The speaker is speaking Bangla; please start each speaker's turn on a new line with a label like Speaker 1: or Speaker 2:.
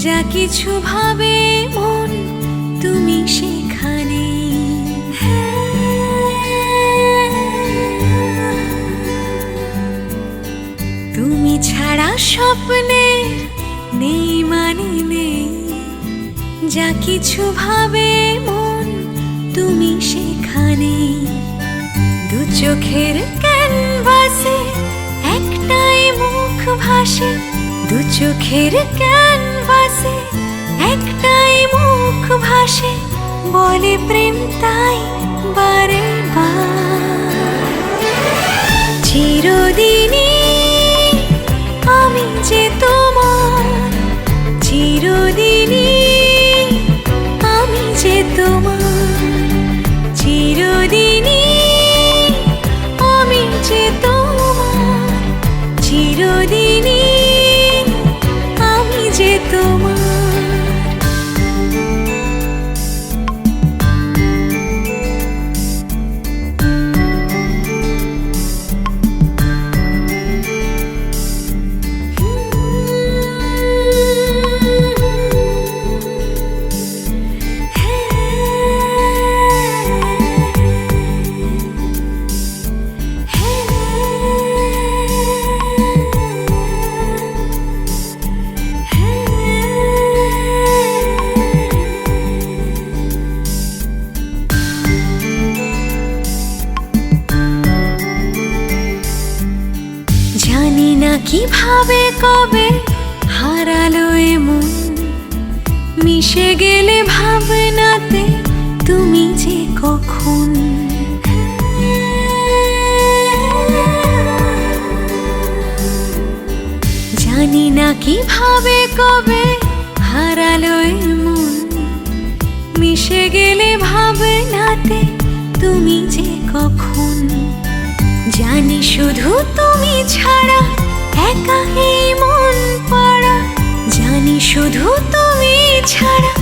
Speaker 1: যা কিছু ভাবে মন তুমি সেখানে। তুমি ছাড়া স্বপ্নে নেই মানে নেই, যা কিছু ভাবে মন তুমি সেখানে। দু চোখের ক্যানভাসে একটাই মুখ ভাসে, দু চোখের ক্যানভাসে একটাই মুখ ভাসে, বলে প্রেম তাই বারে বার। চিরদিনই আমি যে তোমার, চিরদিনই আমি যে তোমার, চিরদিনই আমি যে তোমার, চিরদিনই আমি যে তোমার। জানি না কিভাবে কবে হারালো এমন, মিশে গেলে ভাবনাতে তুমি যে কখন। জানি না কিভাবে কবে হারালো এমন, মিশে গেলে ভাবনাতে তুমি যে কখন। জানি শুধু তুমি ছাড়া একা এই মন পাড়া, জানি শুধু তুমি ছাড়া